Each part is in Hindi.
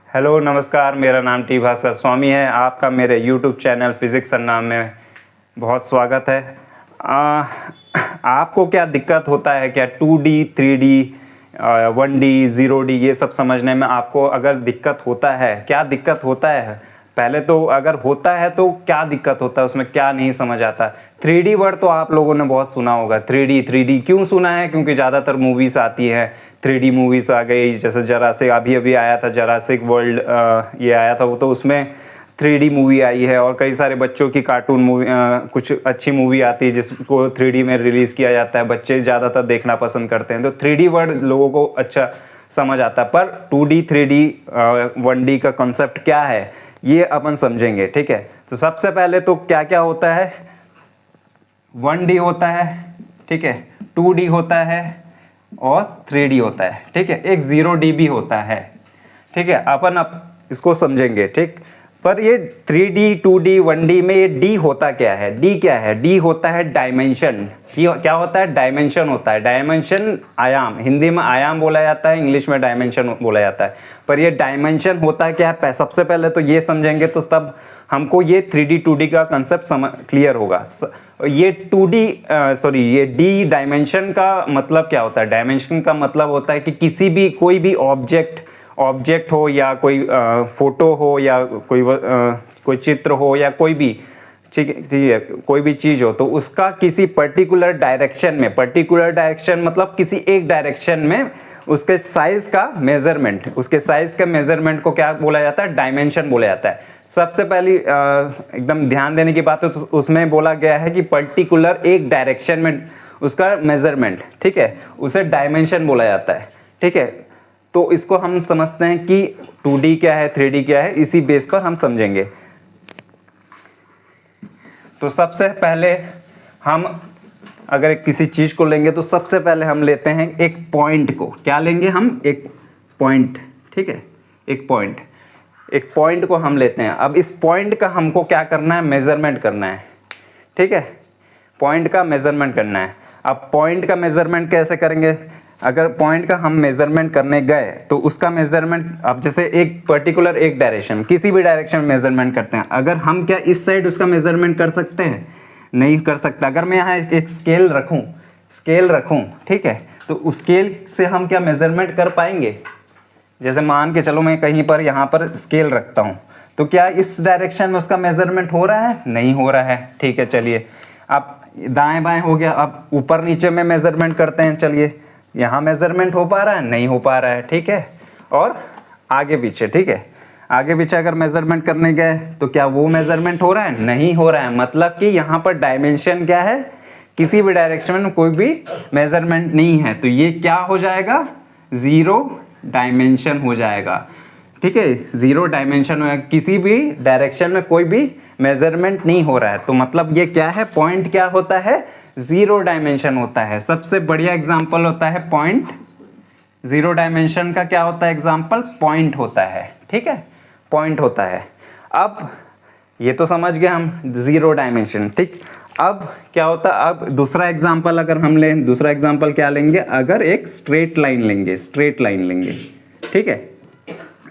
हेलो नमस्कार, मेरा नाम टी भास्कर स्वामी है। आपका मेरे यूट्यूब चैनल फिज़िक्स नाम में बहुत स्वागत है। आपको क्या दिक्कत होता है? क्या 2D 3D 1D 0D ये सब समझने में आपको अगर दिक्कत होता है, क्या दिक्कत होता है? पहले तो अगर होता है तो क्या दिक्कत होता है, उसमें क्या नहीं समझ आता? 3D वर्ड तो आप लोगों ने बहुत सुना होगा। 3D क्यों सुना है? क्योंकि ज़्यादातर मूवीज़ आती हैं, 3D मूवीज़ आ गई। जैसे जरासिक अभी आया था, जरासिक वर्ल्ड ये आया था, वो तो उसमें 3D मूवी आई है। और कई सारे बच्चों की कार्टून मूवी, कुछ अच्छी मूवी आती है जिसको 3D में रिलीज़ किया जाता है। बच्चे ज़्यादातर देखना पसंद करते हैं, तो 3D वर्ड लोगों को अच्छा समझ आता है। पर 2D 3D 1D का कॉन्सेप्ट क्या है ये अपन समझेंगे, ठीक है। तो सबसे पहले तो क्या क्या होता है? 1D होता है, ठीक है, 2D होता है और 3D होता है, ठीक है। एक 0D भी होता है, ठीक है। अपन अब इसको समझेंगे, ठीक। पर ये 3D 2D 1D में ये D होता क्या है? D क्या है? D होता है डायमेंशन। क्या होता है? डायमेंशन होता है। डायमेंशन आयाम, हिंदी में आयाम बोला जाता है, इंग्लिश में डायमेंशन बोला जाता है। पर ये डायमेंशन होता क्या है? सबसे पहले तो ये समझेंगे तो तब हमको ये 3D 2D का कंसेप्ट क्लियर होगा। ये 2D ये D डायमेंशन का मतलब क्या होता है? डायमेंशन का मतलब होता है कि किसी भी कोई भी ऑब्जेक्ट हो या कोई फोटो हो या कोई चित्र हो या कोई भी ठीक है, कोई भी चीज़ हो, तो उसका किसी पर्टिकुलर डायरेक्शन मतलब किसी एक डायरेक्शन में उसके साइज का मेजरमेंट को क्या बोला जाता है? डायमेंशन बोला जाता है। सबसे पहली एकदम ध्यान देने की बात है, तो उसमें बोला गया है कि पर्टिकुलर एक डायरेक्शन में उसका मेजरमेंट, ठीक है, उसे डायमेंशन बोला जाता है, ठीक है। तो इसको हम समझते हैं कि 2D क्या है, 3D क्या है, इसी बेस पर हम समझेंगे। तो सबसे पहले हम अगर किसी चीज को लेंगे तो सबसे पहले हम लेते हैं एक पॉइंट को। क्या लेंगे हम? एक पॉइंट, ठीक है, एक पॉइंट को हम लेते हैं। अब इस पॉइंट का हमको क्या करना है? मेजरमेंट करना है, ठीक है। पॉइंट का मेजरमेंट करना है। अब पॉइंट का मेजरमेंट कैसे करेंगे? अगर पॉइंट का हम मेजरमेंट करने गए तो उसका मेजरमेंट, अब जैसे एक पर्टिकुलर एक डायरेक्शन, किसी भी डायरेक्शन में मेजरमेंट करते हैं, अगर हम क्या इस साइड उसका मेजरमेंट कर सकते हैं? नहीं कर सकता। अगर मैं यहाँ एक स्केल रखूँ, ठीक है, तो उस स्केल से हम क्या मेजरमेंट कर पाएंगे? जैसे मान के चलो मैं कहीं पर यहाँ पर स्केल रखता हूँ, तो क्या इस डायरेक्शन में उसका मेजरमेंट हो रहा है? नहीं हो रहा है, ठीक है। चलिए अब दाएं बाएं हो गया। अब ऊपर नीचे में मेजरमेंट करते हैं, चलिए यहाँ मेजरमेंट हो पा रहा है? नहीं हो पा रहा है, ठीक है। और आगे पीछे, ठीक है, आगे पीछे अगर मेजरमेंट करने गए तो क्या वो मेजरमेंट हो रहा है? नहीं हो रहा है। मतलब कि यहाँ पर डायमेंशन क्या है? किसी भी डायरेक्शन में कोई भी मेजरमेंट नहीं है, तो ये क्या हो जाएगा? 0 डायमेंशन हो जाएगा, ठीक है। 0 डायमेंशन में किसी भी डायरेक्शन में कोई भी मेजरमेंट नहीं हो रहा है, तो मतलब ये क्या है? पॉइंट क्या होता है? 0 डायमेंशन होता है। सबसे बढ़िया एग्जाम्पल होता है पॉइंट। 0 डायमेंशन का क्या होता है एग्जाम्पल? पॉइंट होता है, ठीक है, पॉइंट होता है। अब ये तो समझ गए हम 0 डायमेंशन, ठीक। अब क्या होता है? अब दूसरा एग्जाम्पल अगर हम लें, दूसरा एग्जाम्पल क्या लेंगे? अगर एक स्ट्रेट लाइन लेंगे, ठीक है,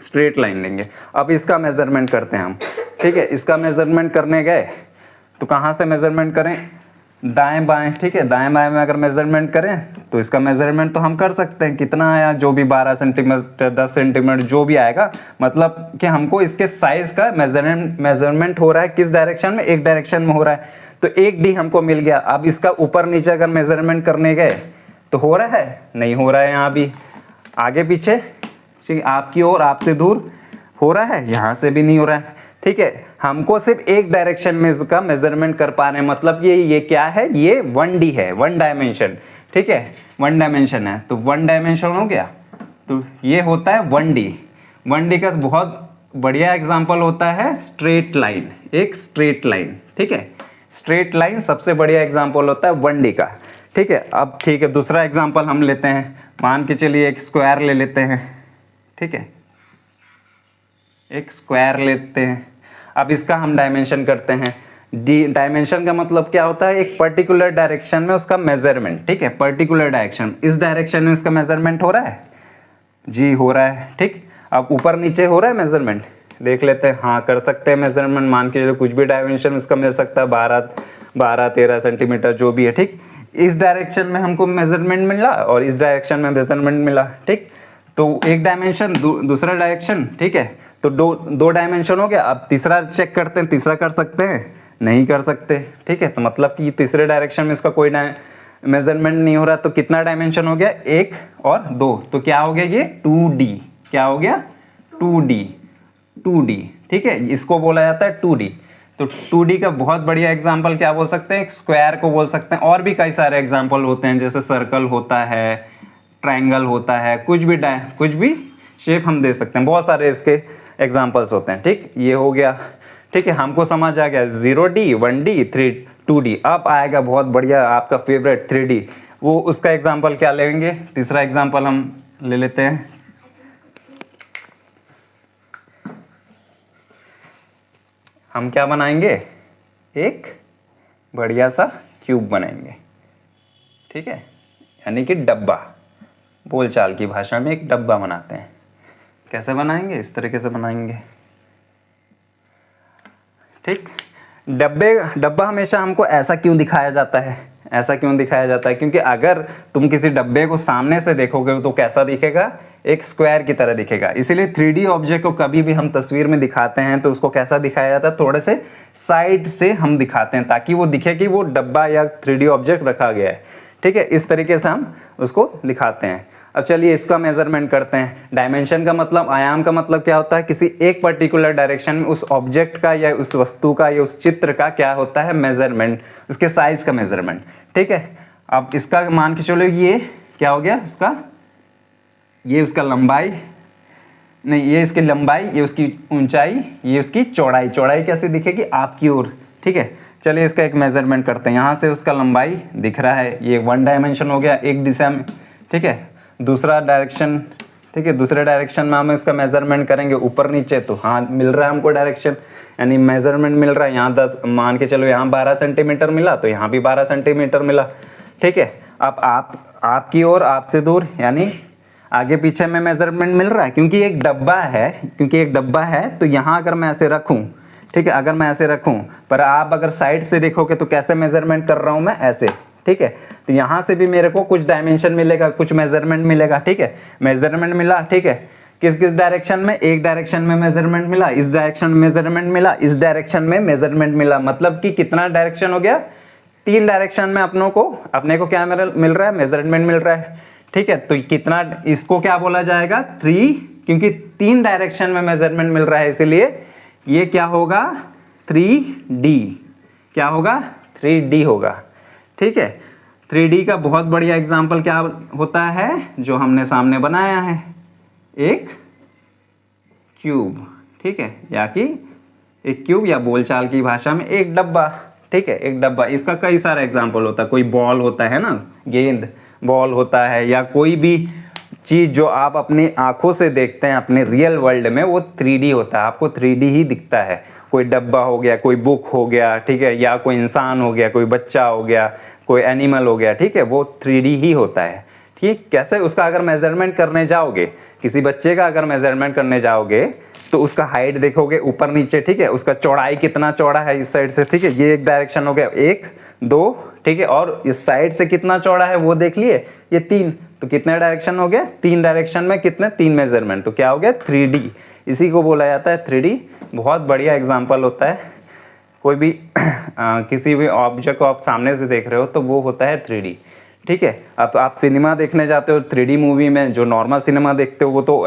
स्ट्रेट लाइन लेंगे। अब इसका मेजरमेंट करते हैं हम, ठीक है। इसका मेजरमेंट करने गए तो कहाँ से मेजरमेंट करें? दाएं बाएं, ठीक है। दाएं बाएं में अगर मेजरमेंट करें तो इसका मेजरमेंट तो हम कर सकते हैं, कितना आया? जो भी 12 सेंटीमीटर 10 सेंटीमीटर जो भी आएगा, मतलब कि हमको इसके साइज का मेजरमेंट हो रहा है किस डायरेक्शन में? एक डायरेक्शन में हो रहा है, तो 1D हमको मिल गया। अब इसका ऊपर नीचे अगर मेजरमेंट करने गए तो हो रहा है? नहीं हो रहा है। यहाँ भी आगे पीछे, ठीक, आपकी ओर आपसे दूर हो रहा है, यहाँ से भी नहीं हो रहा है, ठीक है। हमको सिर्फ एक डायरेक्शन में इसका मेजरमेंट कर पा रहे हैं, मतलब ये क्या है? ये 1D है, 1 डायमेंशन, ठीक है, 1 डायमेंशन है। तो 1 डायमेंशन हो गया, तो ये होता है 1D। 1D का बहुत बढ़िया एग्जांपल होता है स्ट्रेट लाइन, एक स्ट्रेट लाइन, ठीक है। स्ट्रेट लाइन सबसे बढ़िया एग्जांपल होता है 1D का, ठीक है। अब ठीक है, दूसरा एग्जांपल हम लेते हैं। मान के चलिए एक स्क्वायर ले लेते हैं, ठीक है, एक स्क्वायर लेते हैं। अब इसका हम डायमेंशन करते हैं। डायमेंशन का मतलब क्या होता है? एक पर्टिकुलर डायरेक्शन में उसका मेजरमेंट, ठीक है, पर्टिकुलर डायरेक्शन, इस डायरेक्शन में इसका मेजरमेंट हो रहा है जी, हो रहा है, ठीक। अब ऊपर नीचे हो रहा है मेजरमेंट, देख लेते हैं। हाँ कर सकते हैं मेजरमेंट, मान के चलो कुछ भी डायमेंशन उसका मिल सकता है, 12-13 सेंटीमीटर जो भी है, ठीक। इस डायरेक्शन में हमको मेजरमेंट मिला और इस डायरेक्शन में मेजरमेंट मिला, ठीक। तो एक डायमेंशन दूसरा डायरेक्शन, ठीक है। तो दो डायमेंशन हो गया। अब तीसरा चेक करते हैं, तीसरा कर सकते हैं, नहीं कर सकते, ठीक है। तो मतलब कि तीसरे डायरेक्शन में इसका कोई मेजरमेंट नहीं हो रहा। तो कितना डायमेंशन हो गया, 1 और 2, तो क्या हो गया ये 2D। क्या हो गया 2D, ठीक है। इसको बोला जाता है 2D। तो 2D का बहुत बढ़िया एग्जाम्पल क्या बोल सकते हैं, एक स्क्वायर को बोल सकते हैं। और भी कई सारे एग्जाम्पल होते हैं, जैसे सर्कल होता है, ट्रायंगल होता है, कुछ भी शेप हम दे सकते हैं, बहुत सारे इसके एग्जाम्पल्स होते हैं, ठीक। ये हो गया, ठीक है। हमको समझ आ गया 0D, 1D, 2D। अब आएगा बहुत बढ़िया आपका फेवरेट 3D। वो उसका एग्जाम्पल क्या लेंगे, तीसरा एग्जाम्पल हम ले लेते हैं। हम क्या बनाएंगे, एक बढ़िया सा क्यूब बनाएंगे, ठीक है, यानी कि डब्बा। बोलचाल की भाषा में एक डब्बा बनाते हैं। कैसे बनाएंगे, इस तरीके से बनाएंगे, ठीक। डब्बा हमेशा हमको ऐसा क्यों दिखाया जाता है, ऐसा क्यों दिखाया जाता है, क्योंकि अगर तुम किसी डब्बे को सामने से देखोगे तो कैसा दिखेगा, एक स्क्वायर की तरह दिखेगा। इसीलिए 3D ऑब्जेक्ट को कभी भी हम तस्वीर में दिखाते हैं तो उसको कैसा दिखाया जाता है, थोड़े से साइड से हम दिखाते हैं, ताकि वो दिखे कि वो डब्बा या 3D ऑब्जेक्ट रखा गया है, ठीक है। इस तरीके से हम उसको दिखाते हैं। अब चलिए इसका मेजरमेंट करते हैं। डायमेंशन का मतलब, आयाम का मतलब क्या होता है, किसी एक पर्टिकुलर डायरेक्शन में उस ऑब्जेक्ट का या उस वस्तु का या उस चित्र का क्या होता है, मेजरमेंट, उसके साइज का मेजरमेंट, ठीक है। अब इसका मान के चलो ये क्या हो गया, उसका ये उसका लंबाई, नहीं ये इसकी लंबाई, ये उसकी ऊंचाई, ये उसकी चौड़ाई। चौड़ाई कैसे दिखेगी, आपकी ओर, ठीक है। चलिए इसका एक मेजरमेंट करते हैं। यहाँ से उसका लंबाई दिख रहा है, ये 1 डायमेंशन हो गया, एक दिशा में, ठीक है। दूसरा डायरेक्शन, ठीक है, दूसरे डायरेक्शन में हम इसका मेजरमेंट करेंगे ऊपर नीचे, तो हाँ मिल रहा है हमको डायरेक्शन, यानी मेजरमेंट मिल रहा है। यहाँ 10 मान के चलो, यहाँ 12 सेंटीमीटर मिला, तो यहाँ भी 12 सेंटीमीटर मिला, ठीक है। अब आपकी ओर, आपसे दूर, यानी आगे पीछे में मेजरमेंट मिल रहा है, क्योंकि एक डब्बा है, तो यहाँ अगर मैं ऐसे रखूँ, ठीक है, अगर मैं ऐसे रखूँ, पर आप अगर साइड से देखोगे तो कैसे मेजरमेंट कर रहा हूँ मैं, ऐसे, ठीक है। तो यहाँ से भी मेरे को कुछ डायमेंशन मिलेगा, कुछ मेजरमेंट मिलेगा, ठीक है। मेजरमेंट मिला, ठीक है, किस किस डायरेक्शन में, एक डायरेक्शन में मेजरमेंट मिला, इस डायरेक्शन में मेजरमेंट मिला, इस डायरेक्शन में मेजरमेंट मिला। मतलब कि कितना डायरेक्शन हो गया, 3 डायरेक्शन में अपने को क्या मिल रहा है, मेजरमेंट मिल रहा है, ठीक है। तो कितना, इसको क्या बोला जाएगा, 3, क्योंकि 3 डायरेक्शन में मेजरमेंट मिल रहा है, इसीलिए ये क्या होगा, 3D। क्या होगा, 3D होगा, ठीक है। 3D का बहुत बढ़िया एग्जाम्पल क्या होता है, जो हमने सामने बनाया है, एक क्यूब, ठीक है, या कि एक क्यूब, या बोलचाल की भाषा में एक डब्बा, ठीक है, एक डब्बा। इसका कई सारा एग्जाम्पल होता है। कोई बॉल होता है ना, गेंद बॉल होता है, या कोई भी चीज़ जो आप अपनी आंखों से देखते हैं अपने रियल वर्ल्ड में, वो 3D होता है, आपको 3D ही दिखता है। कोई डब्बा हो गया, कोई बुक हो गया, ठीक है, या कोई इंसान हो गया, कोई बच्चा हो गया, कोई एनिमल हो गया, ठीक है, वो 3D ही होता है, ठीक। कैसे, उसका अगर मेजरमेंट करने जाओगे, किसी बच्चे का अगर मेजरमेंट करने जाओगे, तो उसका हाइट देखोगे ऊपर नीचे, ठीक है, उसका चौड़ाई कितना चौड़ा है इस साइड से, ठीक है, ये एक डायरेक्शन हो गया, 1 2, ठीक है, और इस साइड से कितना चौड़ा है वो देख लिए, ये 3, तो कितने डायरेक्शन हो गया, 3 डायरेक्शन में कितने, 3 मेजरमेंट, तो क्या हो गया, 3D। इसी को बोला जाता है 3D। बहुत बढ़िया एग्जाम्पल होता है। कोई भी किसी भी ऑब्जेक्ट को आप सामने से देख रहे हो तो वो होता है 3D, ठीक है। अब आप सिनेमा देखने जाते हो 3D मूवी में, जो नॉर्मल सिनेमा देखते हो वो तो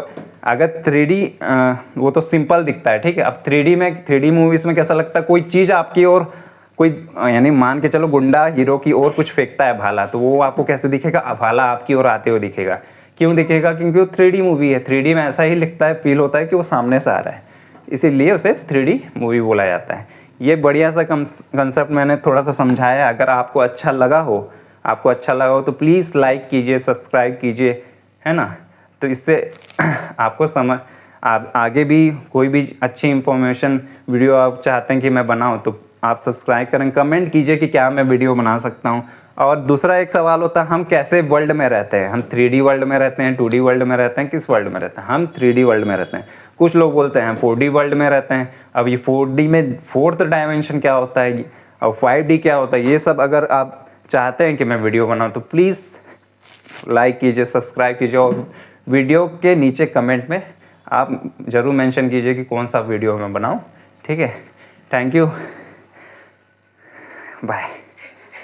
अगर 3D वो तो सिंपल दिखता है, ठीक है। अब 3D मूवीज में कैसा लगता है, कोई चीज़ आपकी ओर, कोई यानी मान के चलो गुंडा हीरो की ओर कुछ फेंकता है भाला, तो वो आपको कैसे दिखेगा, भाला आपकी ओर आते हुए दिखेगा। क्यों दिखेगा, क्योंकि वो 3D मूवी है। 3D में ऐसा ही लिखता है, फील होता है कि वो सामने से आ रहा है, इसीलिए उसे 3D मूवी बोला जाता है। ये बढ़िया सा कंसेप्ट मैंने थोड़ा सा समझाया। अगर आपको अच्छा लगा हो तो प्लीज़ लाइक कीजिए, सब्सक्राइब कीजिए, है ना। तो इससे आपको आप आगे भी कोई भी अच्छी इंफॉर्मेशन वीडियो आप चाहते हैं कि मैं बनाऊं, तो आप सब्सक्राइब करें, कमेंट कीजिए कि क्या मैं वीडियो बना सकता हूं। और दूसरा एक सवाल होता है हम कैसे वर्ल्ड में रहते हैं, हम 3D वर्ल्ड में रहते हैं, 2D वर्ल्ड में रहते हैं, किस वर्ल्ड में रहते हैं? हम 3D वर्ल्ड में रहते हैं। कुछ लोग बोलते हैं हम 4D वर्ल्ड में रहते हैं। अब ये 4D में फोर्थ डायमेंशन क्या होता है और 5D क्या होता है, ये सब अगर आप चाहते हैं कि मैं वीडियो बनाऊँ तो प्लीज़ लाइक कीजिए, सब्सक्राइब कीजिए और वीडियो के नीचे कमेंट में आप ज़रूर मेंशन कीजिए कि कौन सा वीडियो मैं बनाऊँ। ठीक है, थैंक यू, बाय।